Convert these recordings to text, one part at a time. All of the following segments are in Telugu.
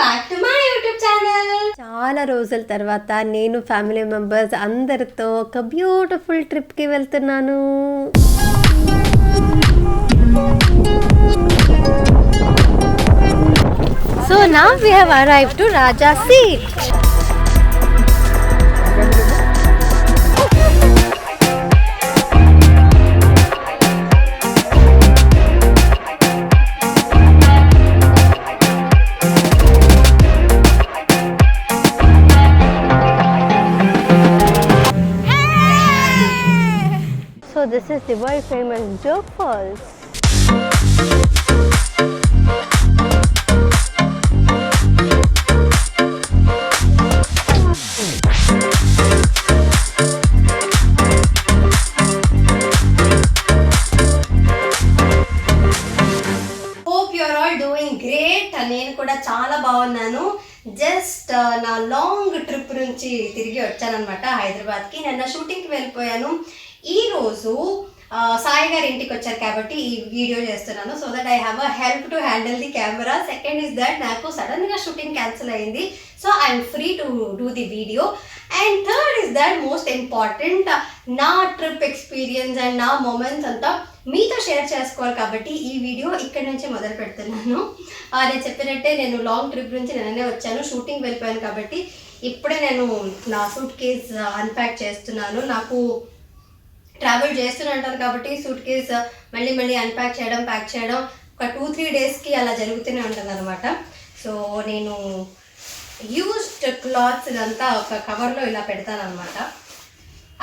Back to my YouTube channel. చాలా రోజుల తర్వాత నేను ఫ్యామిలీ మెంబర్స్ అందరితో ఒక బ్యూటిఫుల్ ట్రిప్కి వెళ్తున్నాను. So now we have arrived to Raja Seat. So this is the world famous Jog Falls. Hope you are all doing great. నేను కూడా చాలా బాగున్నాను. జస్ట్ నా లాంగ్ ట్రిప్ నుంచి తిరిగి వచ్చానమాట హైదరాబాద్కి. నిన్న షూటింగ్కి వెళ్ళిపోయాను. ఈరోజు సాయి గారి ఇంటికి వచ్చారు కాబట్టి ఈ వీడియో చేస్తున్నాను. So that I have a help to handle the camera. Second is that నాకు సడన్గా షూటింగ్ క్యాన్సిల్ అయింది. So I'm free to do the video. And third is that most important, నా ట్రిప్ ఎక్స్పీరియన్స్ అండ్ నా మూమెంట్స్ అంతా మీతో షేర్ చేసుకోవాలి కాబట్టి ఈ వీడియో ఇక్కడ నుంచి మొదలు పెడుతున్నాను. నేను చెప్పినట్టే నేను లాంగ్ ట్రిప్ నుంచి నిన్ననే వచ్చాను. షూటింగ్ వెళ్ళిపోయాను కాబట్టి ఇప్పుడే నేను నా సూట్ కేస్ అన్ప్యాక్ చేస్తున్నాను. నాకు ట్రావెల్ చేస్తూనే ఉంటాను కాబట్టి సూట్ కేస్ మళ్ళీ అన్ప్యాక్ చేయడం, ప్యాక్ చేయడం ఒక 2-3 డేస్కి అలా జరుగుతూనే ఉంటుంది అనమాట. సో నేను యూజ్డ్ క్లాత్స్ ఇదంతా ఒక కవర్లో ఇలా పెడతాను అనమాట.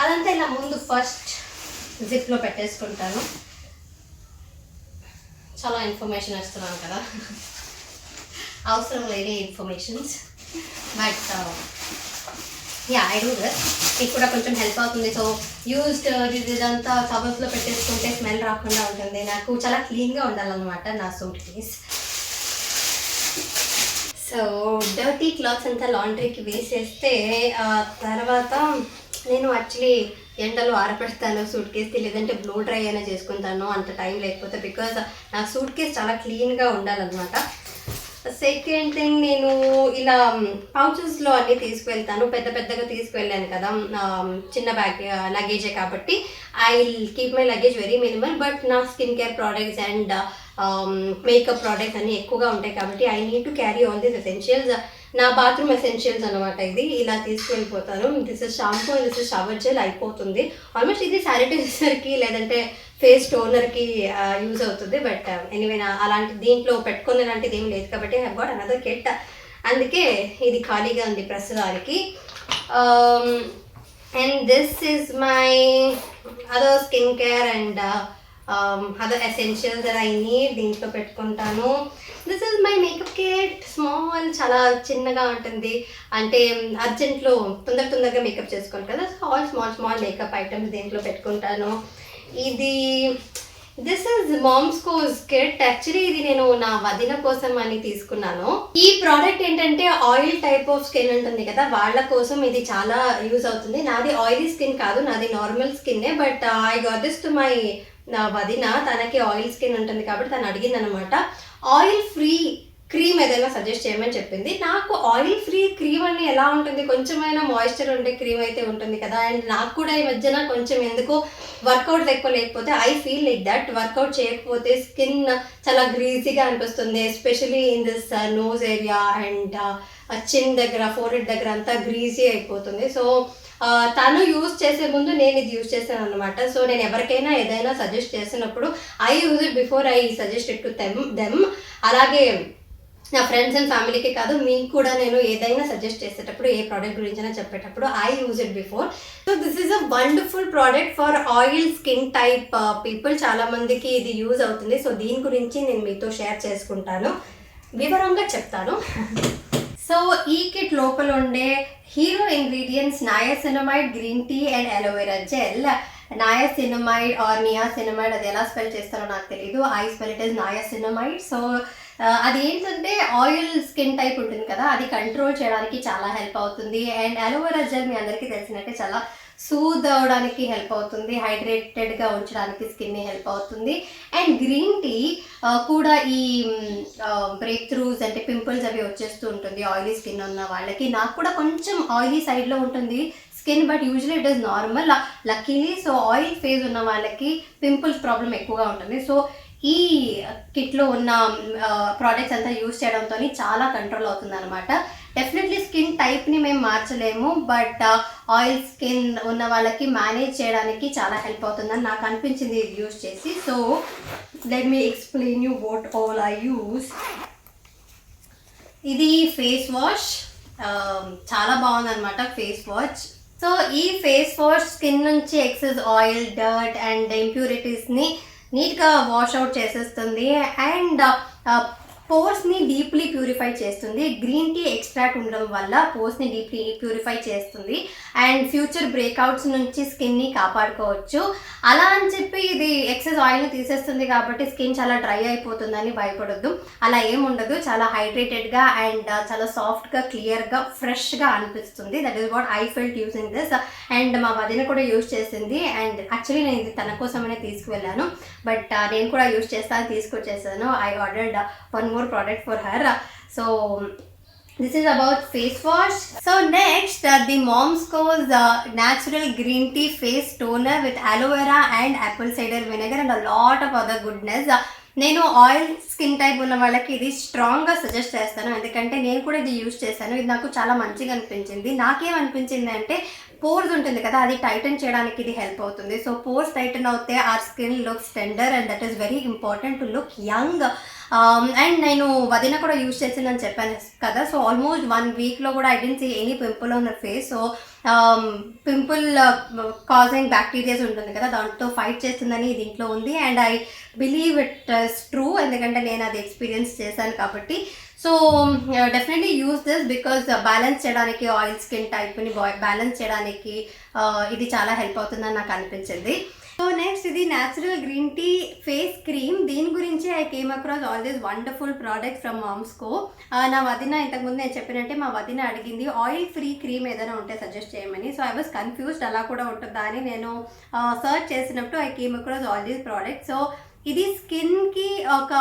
అదంతా ఇలా ముందు ఫస్ట్ జిప్లో పెట్టేసుకుంటాను. చాలా ఇన్ఫర్మేషన్ ఇస్తున్నాను కదా, అవసరం లేని informations. But yeah, I do that. మీకు కూడా కొంచెం హెల్ప్ అవుతుంది. సో యూజ్డ్ ఇదంతా కవర్స్లో పెట్టేసుకుంటే స్మెల్ రాకుండా ఉంటుంది. నాకు చాలా క్లీన్గా ఉండాలన్నమాట నా suit case. So dirty clothes అంతా లాండ్రీకి వేసేస్తే తర్వాత నేను యాక్చువల్లీ ఎండలో ఆరపెడతాను సూట్ కేస్కి, లేదంటే బ్లో డ్రై అయినా చేసుకుంటాను అంత టైం లేకపోతే, బికాజ్ నా సూట్ కేస్ చాలా క్లీన్గా ఉండాలన్నమాట. సెకండ్ థింగ్, నేను ఇలా పౌచెస్లో అన్నీ తీసుకువెళ్తాను. పెద్దగా తీసుకువెళ్ళాను కదా, చిన్న బ్యాగ్ లగేజే కాబట్టి I will keep my luggage very minimal. But నా skin care products and makeup products అన్నీ ఎక్కువగా ఉంటాయి కాబట్టి I need to carry all this essentials. నా బాత్రూమ్ ఎసెన్షియల్స్ అనమాట ఇది. ఇలా తీసుకువెళ్ళిపోతాను. This is shampoo, this is shower gel అయిపోతుంది. ఆల్మోస్ట్ ఇది శానిటైజర్కి లేదంటే ఫేస్ టోనర్కి యూజ్ అవుతుంది. బట్ ఎనీవే అలాంటి దీంట్లో పెట్టుకునే లాంటిది ఏం లేదు కాబట్టి I have got another kit. అందుకే ఇది ఖాళీగా ఉంది ప్రస్తుతానికి. And this is my other skin care and other essentials that I need. దీంట్లో పెట్టుకుంటాను. This is my makeup kit. Small, చాలా చిన్నగా ఉంటుంది. అంటే అర్జెంట్లో తొందరగా మేకప్ చేసుకోవాలి కదా, so all small makeup items దీంట్లో పెట్టుకుంటాను. ఇది దిస్ ఇస్ మామ్స్కోస్ కిట్. యాక్చువల్లీ ఇది నేను నా వదిన కోసం అని తీసుకున్నాను. ఈ ప్రోడక్ట్ ఏంటంటే ఆయిల్ టైప్ ఆఫ్ స్కిన్ ఉంటుంది కదా, వాళ్ళ కోసం ఇది చాలా యూజ్ అవుతుంది. నాది ఆయిలీ స్కిన్ కాదు, నాది నార్మల్ స్కిన్నే. But I got this to my నా వదిన. తనకి ఆయిల్ స్కిన్ ఉంటుంది కాబట్టి తను అడిగింది అనమాట, ఆయిల్ ఫ్రీ క్రీమ్ ఏదైనా సజెస్ట్ చేయమని చెప్పింది. నాకు ఆయిల్ ఫ్రీ క్రీమ్ అని ఎలా ఉంటుంది, కొంచెమైనా మాయిశ్చర్ ఉండే క్రీమ్ అయితే ఉంటుంది కదా. అండ్ నాకు కూడా ఈ మధ్యన కొంచెం ఎందుకో వర్కౌట్ ఎక్కువ లేకపోతే I feel like that. Workout చేయకపోతే స్కిన్ చాలా గ్రీజీగా అనిపిస్తుంది, especially in this nose area and chin దగ్గర, ఫోర్హెడ్ దగ్గర అంతా గ్రీజీ అయిపోతుంది. సో తను యూజ్ చేసే ముందు నేను ఇది యూజ్ చేశాను అనమాట. సో నేను ఎవరికైనా ఏదైనా సజెస్ట్ చేసినప్పుడు I use it before I suggest it to them. అలాగే నా ఫ్రెండ్స్ అండ్ ఫ్యామిలీకి కాదు, మీకు కూడా నేను ఏదైనా సజెస్ట్ చేసేటప్పుడు, ఏ ప్రోడక్ట్ గురించైనా చెప్పేటప్పుడు I use it before. So this is a wonderful product for oil skin type people. చాలామందికి ఇది యూజ్ అవుతుంది. సో దీని గురించి నేను మీతో షేర్ చేసుకుంటాను, వివరంగా చెప్తాను. సో ఈ కిట్ లోపల ఉండే hero ingredients niacinamide, green tea and aloe vera gel. Niacinamide or niacinamide, అది ఎలా స్పెల్ చేస్తారో నాకు తెలియదు. I spell it is niacinamide. So అది ఏంటంటే ఆయిల్ స్కిన్ టైప్ ఉంటుంది కదా, అది కంట్రోల్ చేయడానికి చాలా హెల్ప్ అవుతుంది. అండ్ అలోవెరా జెల్ మీ అందరికీ తెలిసినట్టే చాలా సూద్ అవ్వడానికి హెల్ప్ అవుతుంది, హైడ్రేటెడ్గా ఉంచడానికి స్కిన్ని హెల్ప్ అవుతుంది. అండ్ గ్రీన్ టీ కూడా ఈ బ్రేక్ త్రూస్ అంటే పింపుల్స్ అవి వచ్చేస్తూ ఉంటుంది ఆయిలీ స్కిన్ ఉన్న వాళ్ళకి. నాకు కూడా కొంచెం ఆయిలీ సైడ్లో ఉంటుంది skin, but usually it is normal luckily. So oil face ఉన్న వాళ్ళకి పింపుల్స్ ప్రాబ్లం ఎక్కువగా ఉంటుంది. సో ఈ కిట్లో ఉన్న ప్రోడక్ట్స్ అంతా యూజ్ చేయడంతో చాలా కంట్రోల్ అవుతుంది అనమాట. డెఫినెట్లీ స్కిన్ టైప్ని మేము మార్చలేము, బట్ ఆయిల్ స్కిన్ ఉన్న వాళ్ళకి మేనేజ్ చేయడానికి చాలా హెల్ప్ అవుతుందని నాకు అనిపించింది ఇది యూజ్ చేసి. So let me explain you what all I use. ఇది ఫేస్ వాష్, చాలా బాగుందన్నమాట ఫేస్ వాష్. సో ఈ ఫేస్ వాష్ స్కిన్ నుంచి ఎక్సెస్ ఆయిల్, డర్ట్ అండ్ ఇంప్యూరిటీస్ని నీట్గా వాష్ అవుట్ చేసేస్తుంది అండ్ పోర్స్ని డీప్లీ ప్యూరిఫై చేస్తుంది. గ్రీన్ టీ ఎక్స్ట్రాక్ట్ ఉండడం వల్ల పోర్స్ని డీప్లీ ప్యూరిఫై చేస్తుంది అండ్ ఫ్యూచర్ బ్రేక్అవుట్స్ నుంచి స్కిన్ని కాపాడుకోవచ్చు. అలా అని చెప్పి ఇది ఎక్సెస్ ఆయిల్ని తీసేస్తుంది కాబట్టి స్కిన్ చాలా డ్రై అయిపోతుందని భయపడొద్దు, అలా ఏం ఉండదు. చాలా హైడ్రేటెడ్గా అండ్ చాలా సాఫ్ట్గా, క్లియర్గా, ఫ్రెష్గా అనిపిస్తుంది. That is what I felt using this. And మా వదిన కూడా యూజ్ చేసింది అండ్ యాక్చువల్లీ నేను ఇది తన కోసమనే తీసుకువెళ్ళాను, బట్ నేను కూడా యూజ్ చేస్తాను తీసుకొచ్చేసాను. I ordered one more product for her. So this is about face wash. So next the Momsco's natural green tea face toner with aloe vera and apple cider vinegar and a lot of other goodness. నేను ఆయిల్ స్కిన్ టైప్ ఉన్న వాళ్ళకి ఇది స్ట్రాంగ్గా సజెస్ట్ చేస్తాను, ఎందుకంటే నేను కూడా ఇది యూజ్ చేశాను. ఇది నాకు చాలా మంచిగా అనిపించింది. నాకేమనిపించింది అంటే పోర్స్ ఉంటుంది కదా, అది టైటన్ చేయడానికి ఇది హెల్ప్ అవుతుంది. సో పోర్స్ టైటన్ అవుతే are skin looks tender and that is very important to look young. And నేను వదిన కూడా యూజ్ చేసిందని చెప్పాను కదా, సో ఆల్మోస్ట్ 1 వీక్లో కూడా I don't see any pimple on the face. So pimple causing bacterias ఉంటుంది కదా, దాంతో ఫైట్ చేస్తుందని దీంట్లో ఉంది and I believe it is true, ఎందుకంటే నేను అది ఎక్స్పీరియన్స్ చేశాను కాబట్టి. So definitely use this because balance చేయడానికి ఆయిల్ స్కిన్ టైప్ని బ్యాలెన్స్ చేయడానికి ఇది చాలా హెల్ప్ అవుతుందని నాకు అనిపించింది. సో నెక్స్ట్ ఇది natural green tea face cream. దీని గురించి I came across all this wonderful product from మామ్స్కో. నా వదిన ఇంతకుముందు నేను చెప్పినట్టే మా వదిన అడిగింది ఆయిల్ ఫ్రీ క్రీమ్ ఏదైనా ఉంటే సజెస్ట్ చేయమని. సో ఐ వాజ్ కన్ఫ్యూజ్డ్ అలా కూడా ఉంటుందా అని నేను సర్చ్ చేసినప్పుడు I came across all these products. So ఇది స్కిన్కి ఒక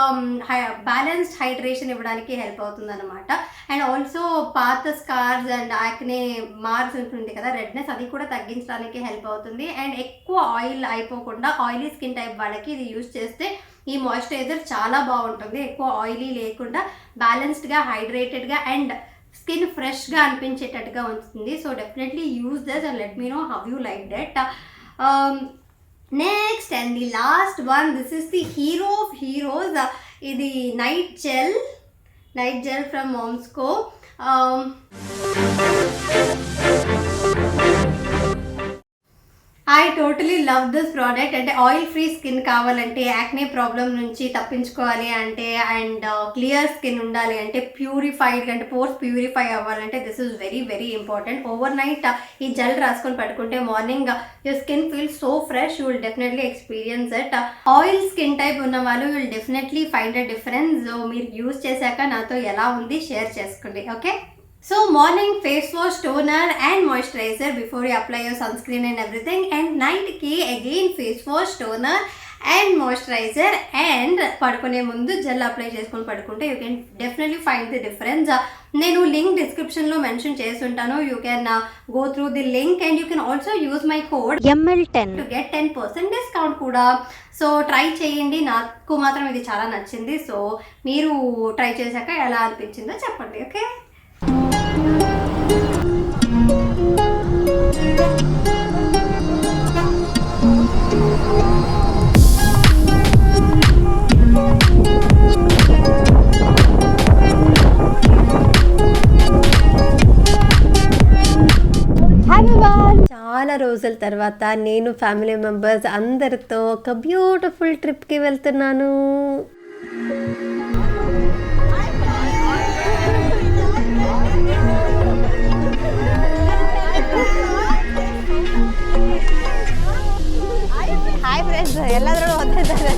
బ్యాలెన్స్డ్ హైడ్రేషన్ ఇవ్వడానికి హెల్ప్ అవుతుంది అనమాట. అండ్ ఆల్సో పాత స్కార్స్ అండ్ యాక్నే మార్క్స్ ఉంటుంది కదా, రెడ్నెస్, అది కూడా తగ్గించడానికి హెల్ప్ అవుతుంది. అండ్ ఎక్కువ ఆయిల్ అయిపోకుండా ఆయిలీ స్కిన్ టైప్ వాళ్ళకి ఇది యూజ్ చేస్తే ఈ మాయిశ్చరైజర్ చాలా బాగుంటుంది. ఎక్కువ ఆయిలీ లేకుండా బ్యాలెన్స్డ్గా, హైడ్రేటెడ్గా అండ్ స్కిన్ ఫ్రెష్గా అనిపించేటట్టుగా ఉంటుంది. So definitely use this and let me know how you like that. Next and the last one, this is the hero of heroes. ఇది night gel from Mom's Co. I totally love this product. అంటే ఆయిల్ ఫ్రీ స్కిన్ కావాలంటే, యాక్నే ప్రాబ్లం నుంచి తప్పించుకోవాలి అంటే అండ్ క్లియర్ స్కిన్ ఉండాలి అంటే, ప్యూరిఫైడ్ అంటే పోర్స్ ప్యూరిఫై అవ్వాలంటే this is very very important. Over night ఈ జెల్ రాసుకొని పడుకుంటే morning your skin feel so fresh, you will definitely experience it. Oil skin type ఉన్న వాళ్ళు will definitely find a difference. మీరు యూజ్ చేశాక నాతో ఎలా ఉంది షేర్ చేసుకోండి, okay? So morning face wash, toner and moisturizer before you apply your sunscreen and everything, and night ki again face wash, toner and moisturizer and padukone mundu gel apply cheskoni padukunte you can definitely find the difference. నేను లింక్ డిస్క్రిప్షన్లో మెన్షన్ చేసి ఉంటాను. You can go through the link and you can also use my code ML10 to get 10% discount కూడా. సో ట్రై చేయండి, నాకు మాత్రం ఇది చాలా నచ్చింది. సో మీరు ట్రై చేశాక ఎలా అనిపించిందో చెప్పండి, ఓకే? చాలా రోజుల తర్వాత నేను ఫ్యామిలీ మెంబర్స్ అందరితో ఒక బ్యూటిఫుల్ ట్రిప్కి వెళ్తున్నాను. ಹಾಯ್ ಫ್ರೆಂಡ್ಸ್, ಎಲ್ಲಾದ್ರೂ ಓದ್ತಿದ್ದಾರೆ.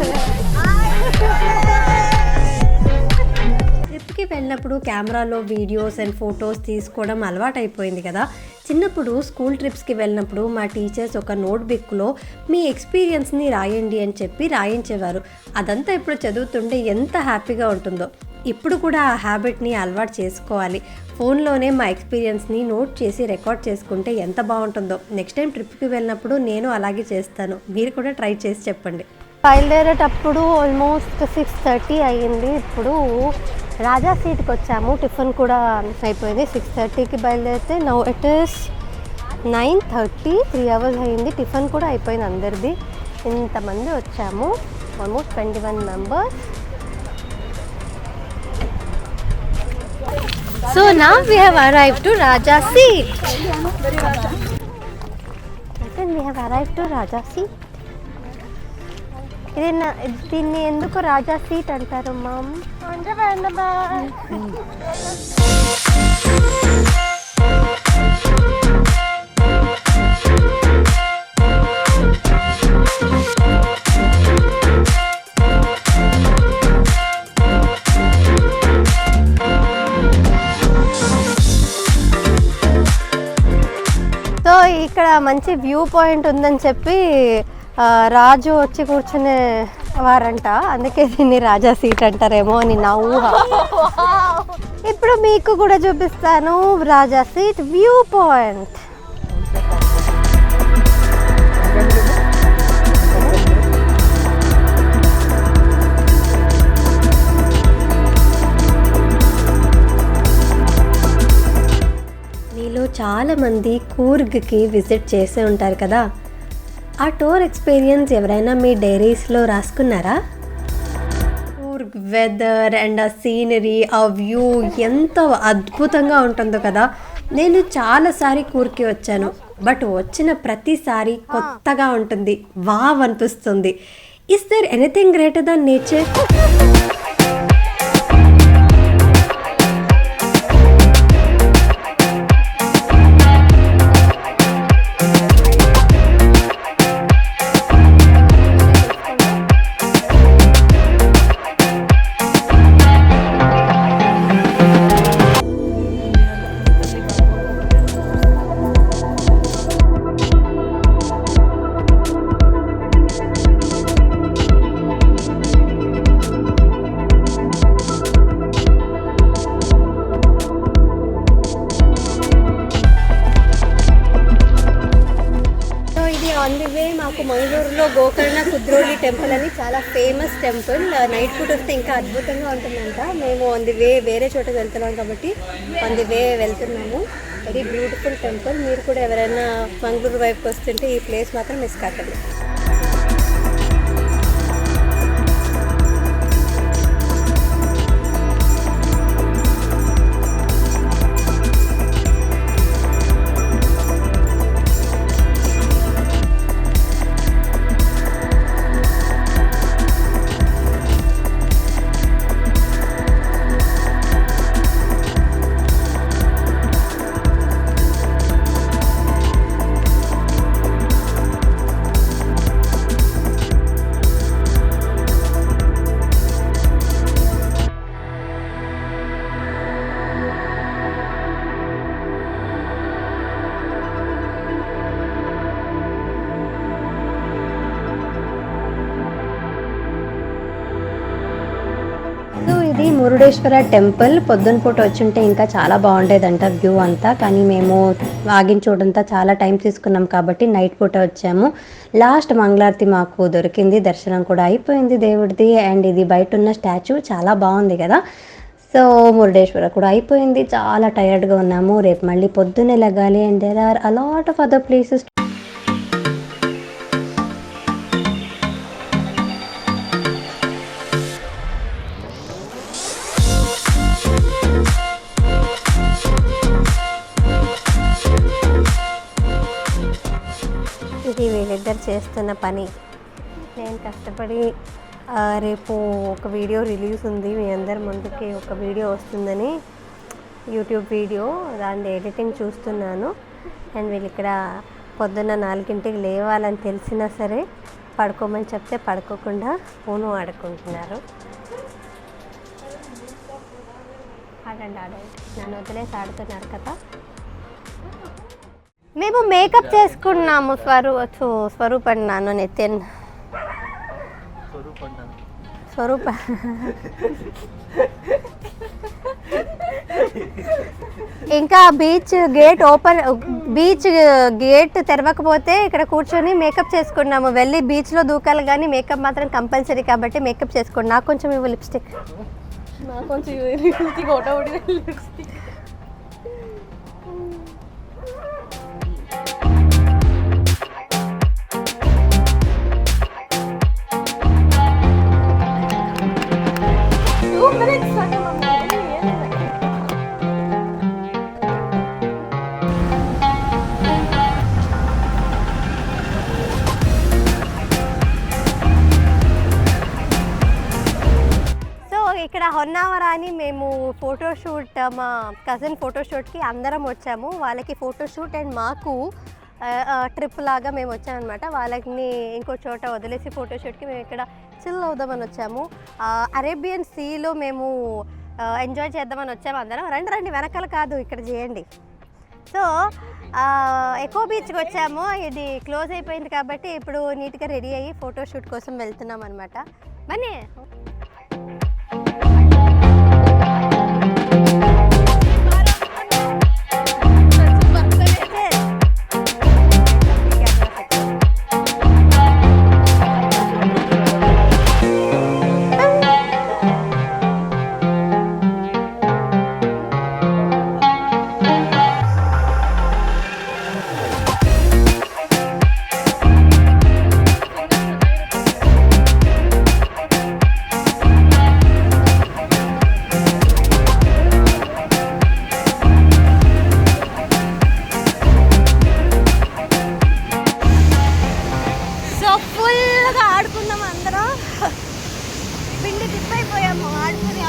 ట్రిప్కి వెళ్ళినప్పుడు కెమెరాలో వీడియోస్ అండ్ ఫొటోస్ తీసుకోవడం అలవాటు అయిపోయింది కదా. చిన్నప్పుడు స్కూల్ ట్రిప్స్కి వెళ్ళినప్పుడు మా టీచర్స్ ఒక నోట్బుక్లో మీ ఎక్స్పీరియన్స్ని రాయండి అని చెప్పి రాయించేవారు. అదంతా ఇప్పుడు చదువుతుంటే ఎంత హ్యాపీగా ఉంటుందో. ఇప్పుడు కూడా ఆ హ్యాబిట్ని అలవాటు చేసుకోవాలి. ఫోన్లోనే మా ఎక్స్పీరియన్స్ని నోట్ చేసి రికార్డ్ చేసుకుంటే ఎంత బాగుంటుందో. నెక్స్ట్ టైం ట్రిప్కి వెళ్ళినప్పుడు నేను అలాగే చేస్తాను. మీరు కూడా ట్రై చేసి చెప్పండి. బయలుదేరేటప్పుడు ఆల్మోస్ట్ 6:30 అయ్యింది. ఇప్పుడు రాజా సీట్కి వచ్చాము. టిఫిన్ కూడా అయిపోయింది. 6:30కి బయలుదేరితే నౌ ఇట్ ఈస్ 9:30. 3 hours అయ్యింది. టిఫిన్ కూడా అయిపోయింది అందరిది. ఇంతమంది వచ్చాము, almost 21 members. So now we have arrived to Raja seat. We have arrived to Raja seat. దీన్ని ఎందుకు రాజా సీట్ అంటారు మామ్? సో ఇక్కడ మంచి వ్యూ పాయింట్ ఉందని చెప్పి రాజు వచ్చి కూర్చునే వారంట, అందుకే దీన్ని రాజా సీట్ అంటారేమో అని నా ఊహ. ఇప్పుడు మీకు కూడా చూపిస్తాను రాజా సీట్ వ్యూ పాయింట్. మీలో చాలామంది కూర్గ్కి విజిట్ చేసే ఉంటారు కదా. ఆ టూర్ ఎక్స్పీరియన్స్ ఎవరైనా మీ డైరీస్లో రాసుకున్నారా? కూర్గ్ వెదర్ అండ్ ఆ సీనరీ, ఆ వ్యూ ఎంత అద్భుతంగా ఉంటుందో కదా. నేను చాలాసారి కూర్గ్కి వచ్చాను, బట్ వచ్చిన ప్రతిసారి కొత్తగా ఉంటుంది, వావ్ అనిపిస్తుంది. Is there anything greater than nature? On the way మాకు మంగళూరులో గోకర్ణ కుద్రోలి టెంపుల్ అని చాలా ఫేమస్ టెంపుల్. నైట్ పూట వస్తే ఇంకా అద్భుతంగా ఉంటుందంట. మేము ఆన్ ది వే వేరే చోటకి వెళ్తున్నాం కాబట్టి ఆన్ ది వే వెళ్తున్నాము. Very beautiful temple. మీరు కూడా ఎవరైనా మంగళూరు వైపుకి వస్తుంటే ఈ ప్లేస్ మాత్రం మిస్ కాకండి. ఇది మురుడేశ్వర టెంపుల్. పొద్దున పూట వచ్చుంటే ఇంకా చాలా బాగుండేదంట వ్యూ అంతా, కానీ మేము ఆగిన చోటంతా చాలా టైం తీసుకున్నాం కాబట్టి నైట్ పూట వచ్చాము. లాస్ట్ మంగళారతి మాకు దొరికింది, దర్శనం కూడా అయిపోయింది దేవుడిది. అండ్ ఇది బయట ఉన్న స్టాచ్యూ చాలా బాగుంది కదా. సో మురుడేశ్వర కూడా అయిపోయింది. చాలా టైర్డ్గా ఉన్నాము. రేపు మళ్ళీ పొద్దున్నే లెగాలి. And there are a lot of other places. ఇది వీళ్ళిద్దరు చేస్తున్న పని. నేను కష్టపడి రేపు ఒక వీడియో రిలీజ్ ఉంది, మీ అందరి ముందుకి ఒక వీడియో వస్తుందని, యూట్యూబ్ వీడియో. దాని ఎడిటింగ్ చూస్తున్నాను. అండ్ వీళ్ళు ఇక్కడ పొద్దున్న 4 లేవాలని తెలిసినా సరే పడుకోమని చెప్తే పడుకోకుండా ఫోను ఆడుకుంటున్నారు. ఆడండి నన్ను వదిలేసి ఆడుతున్నారు కదా. మేము మేకప్ చేసుకున్నాము స్వరూప్ అన్నాను నితిన్ స్వరూప ఇంకా బీచ్ గేట్ తెరవకపోతే ఇక్కడ కూర్చొని మేకప్ చేసుకున్నాము. వెళ్ళి బీచ్లో దూకాలి కానీ మేకప్ మాత్రం కంపల్సరీ కాబట్టి మేకప్ చేసుకున్నాను. నాకు కొంచెం ఇవ్వు లిప్స్టిక్. నాకు కొంచెం లిప్స్టిక్ ఒకటి లిప్స్టిక్. ఇక్కడ హొన్నావరాని మేము ఫోటోషూట్ మా కజిన్ ఫోటోషూట్కి అందరం వచ్చాము. వాళ్ళకి ఫోటోషూట్ అండ్ మాకు ట్రిప్ లాగా మేము వచ్చామన్నమాట. వాళ్ళని ఇంకో చోట వదిలేసి ఫోటోషూట్కి మేము ఇక్కడ చిల్ అవుదామని వచ్చాము. అరేబియన్ సీలో మేము ఎంజాయ్ చేద్దామని వచ్చాము అందరం. రండి వెనకాల కాదు ఇక్కడ చేయండి. సో ఎకో బీచ్కి వచ్చాము. ఇది క్లోజ్ అయిపోయింది కాబట్టి ఇప్పుడు నీట్గా రెడీ అయ్యి ఫోటోషూట్ కోసం వెళ్తున్నాం అనమాట. బన్నీ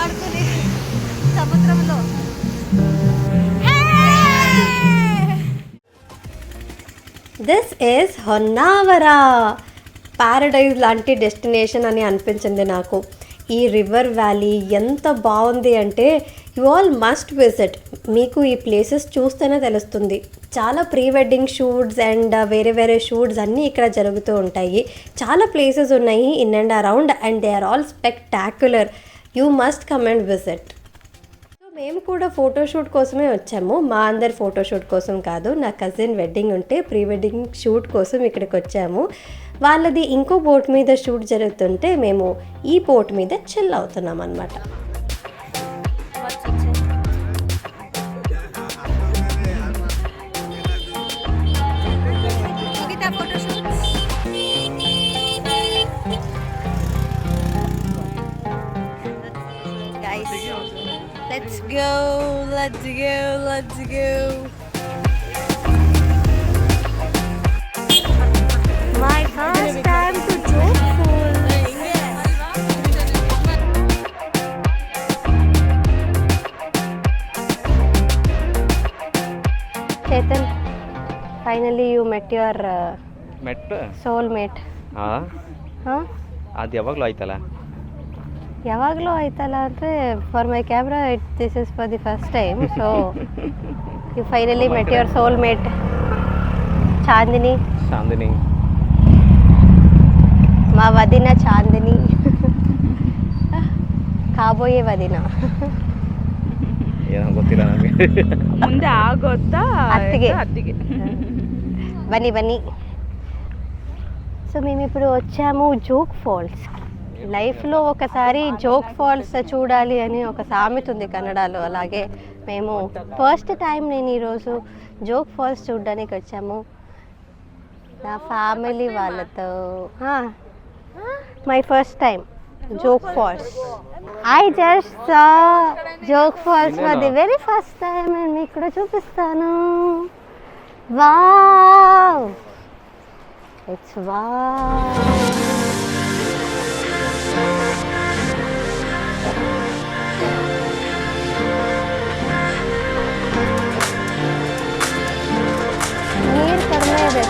ఆడుకుని సముద్రంలో. This is Honnavara. ప్యారడైజ్ లాంటి డెస్టినేషన్ అని అనిపించింది నాకు. ఈ రివర్ వ్యాలీ ఎంత బాగుంది అంటే యు ఆల్ మస్ట్ విజిట్. మీకు ఈ ప్లేసెస్ చూస్తేనే తెలుస్తుంది. చాలా ప్రీ వెడ్డింగ్ షూట్స్ అండ్ వేరే షూట్స్ అన్నీ ఇక్కడ జరుగుతూ ఉంటాయి. చాలా ప్లేసెస్ ఉన్నాయి in and around and they are all spectacular. You must come and visit. So మేము కూడా ఫోటోషూట్ కోసమే వచ్చాము. మా అందరి ఫోటోషూట్ కోసం కాదు. నా కజిన్ వెడ్డింగ్ ఉంటే ప్రీ వెడ్డింగ్ షూట్ కోసం ఇక్కడికి వచ్చాము. వాళ్ళది ఇంకో బోట్ మీద షూట్ జరుగుతుంటే మేము ఈ బోట్ మీద చిల్ అవుతున్నాం అన్నమాట. Let's go. My first time to Joke Falls. Chetan, finally you met your soulmate. ಅದು ಯಾವಾಗಲೂ ಆಯ್ತಲ್ಲ. ಯಾವಾಗಲೂ ಆಯ್ತಲ್ಲ ಅಂದರೆ for my camera this is for the first time. So you finally met your soul mate Chandini. మా వదిన చాందిని, కాబోయే వదిన. ಏನೋ ಗೊತ್ತಿಲ್ಲ ನನಗೆ. ಮುಂದೆ ಆಗೋತ್ತಾ అత్తిಗೆ. బన్నీ. సో మేము ఇప్పుడు వచ్చాము జోక్ ఫాల్స్. లైఫ్లో ఒకసారి జోక్ ఫాల్స్ చూడాలి అని ఒక సామెత ఉంది కన్నడలో. అలాగే మేము ఫస్ట్ టైం నేను ఈరోజు జోక్ ఫాల్స్ చూడడానికి వచ్చాము నా ఫ్యామిలీ వాళ్ళతో. My first time Jog falls. I just saw Jog falls for the very first time and మీకు కూడా చూపిస్తాను. Wow, it's wow. ನೀರು ಕಡಿಮೆ ಇದೆ.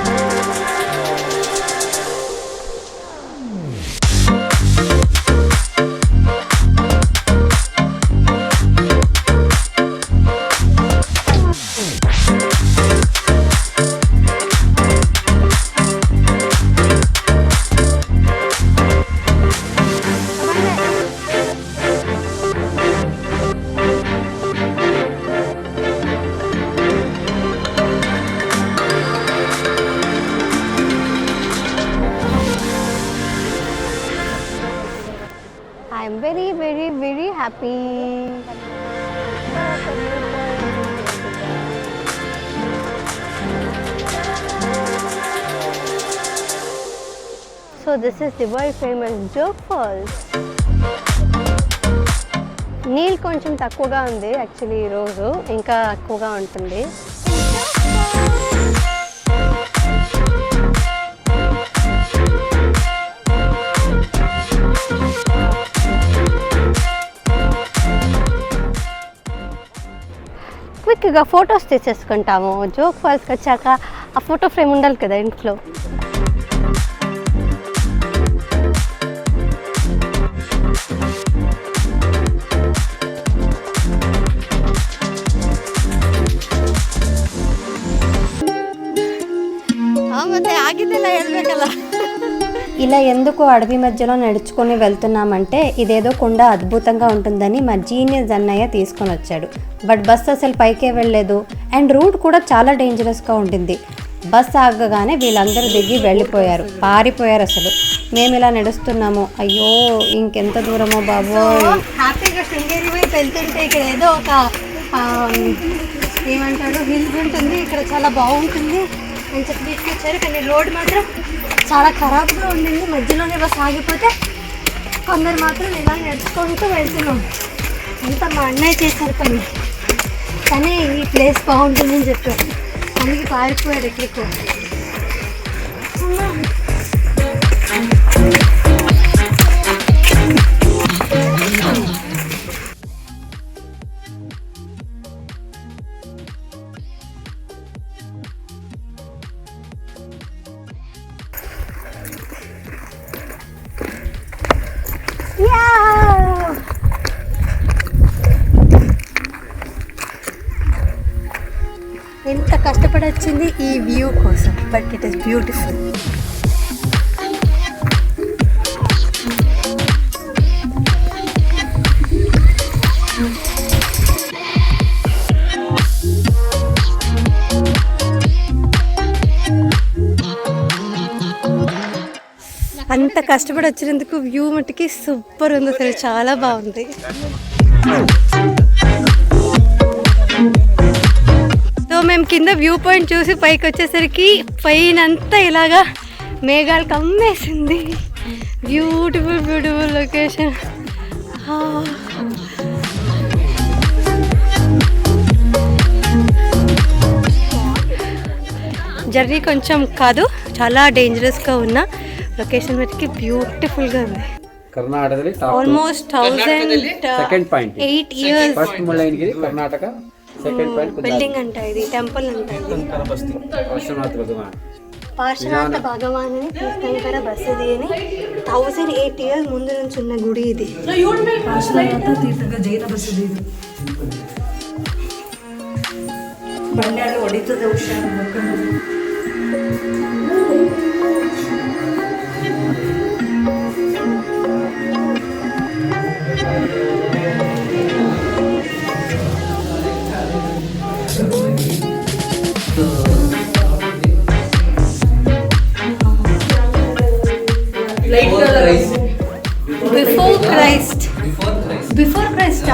This is the world famous Jog falls. నీళ్ళు కొంచెం తక్కువగా ఉంది యాక్చువల్లీ, ఈరోజు ఇంకా ఎక్కువగా ఉంటుంది. క్విక్గా ఫొటోస్ తీసేసుకుంటాము. జోగ్ ఫాల్స్కి వచ్చాక ఆ ఫోటో ఫ్రేమ్ ఉండాలి కదా ఇంట్లో. ಮತ್ತೆ ಆಗಿದ್ದೆಲ್ಲ ಹೇಳ್ಬೇಕಲ್ಲ. ఇలా ఎందుకు అడవి మధ్యలో నడుచుకొని వెళ్తున్నామంటే ఇదేదో కొండ అద్భుతంగా ఉంటుందని మా జీనియస్ అన్నయ్య తీసుకొని వచ్చాడు. బట్ బస్ అసలు పైకే వెళ్ళలేదు అండ్ రూట్ కూడా చాలా డేంజరస్గా ఉంటుంది. బస్ ఆగగానే వీళ్ళందరూ దిగి వెళ్ళిపోయారు, పారిపోయారు. అసలు మేము ఇలా నడుస్తున్నాము, అయ్యో ఇంకెంత దూరమో బాబోయ్. హ్యాపీగా శృంగేరి వైపు వెళ్తుంటే ఇక్కడ ఏదో ఒక ఏమంటాడు హిల్స్ ఉంటుంది, ఇక్కడ చాలా బాగుంటుంది అని చెప్పి తీసుకొచ్చారు. కానీ రోడ్ మాత్రం చాలా ఖరాబ్గా ఉండింది. మధ్యలోనే బస్ ఆగిపోతే కొందరు మాత్రం ఇలా నడుచుకుంటూ వెళ్తున్నాం. అంతా మా అన్నయ్య చేశారు పని, కానీ ఈ ప్లేస్ బాగుంటుందని చెప్పారు, అందుకే పారిపోయాడు ఎక్కడికో. ఎంత కష్టపడి వచ్చింది ఈ వ్యూ కోసం, బట్ ఇట్ ఈస్ బ్యూటిఫుల్. అంత కష్టపడి వచ్చినందుకు వ్యూ మట్టుకి సూపర్ ఉంది, అసలు చాలా బాగుంది. సో మేము కింద వ్యూ పాయింట్ చూసి పైకి వచ్చేసరికి పైనంతా ఇలాగా మేఘాలు కమ్మేసింది. Beautiful beautiful location. జర్నీ కొంచెం కాదు, చాలా డేంజరస్గా ఉన్న లొకేషన్ మటుకి బ్యూటిఫుల్గా ఉంది. ಕರ್ನಾಟಕದಲ್ಲಿ almost 1008 years first Mullayanagiri Karnataka second point building అంట, ఇది టెంపుల్ అంట. పార్శ్వనాథ భగవాన్ అని తీర్థంకర బసది అని 1008 years ముందు నుంచి ఉన్న గుడి ఇది. పార్శ్వనాథ తీర్థంకర జైన బసది ಇದು. ಬಂಡೆಗಳು ಹೊಡಿತದೆ ಹುಷಾರು. Before Christ.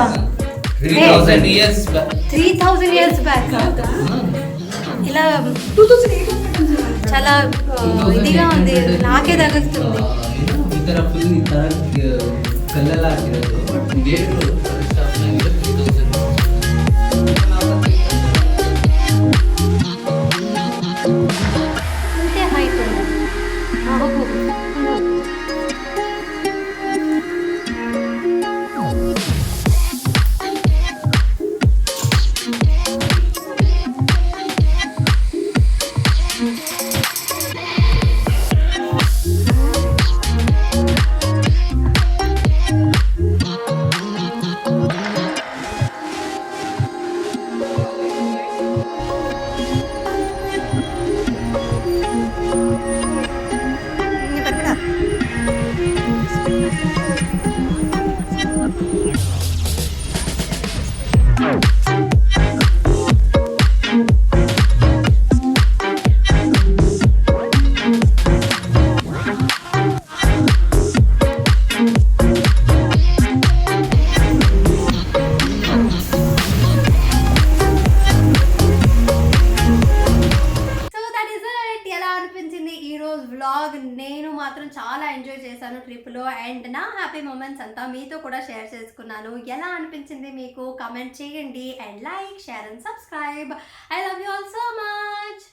3000 years back. 3000 years back. ఇలా చాలా ఇదిగా ఉంది, నాకే తగులుతుంది. ಈ ತರ ಫುಲ್ ಈ ತರ ಕಲ್ಲೆಲ್ಲ ಹಾಕಿರೋದು ಬಟ್ ಗೇಟ್ అంతే హైట్ ఉంది. వచ్చాను ట్రిప్లో, అండ్ నా హ్యాపీ మూమెంట్స్ అంతా మీతో కూడా షేర్ చేసుకున్నాను. ఎలా అనిపించింది మీకు కామెంట్ చేయండి, and like, share and subscribe. I love you all so much.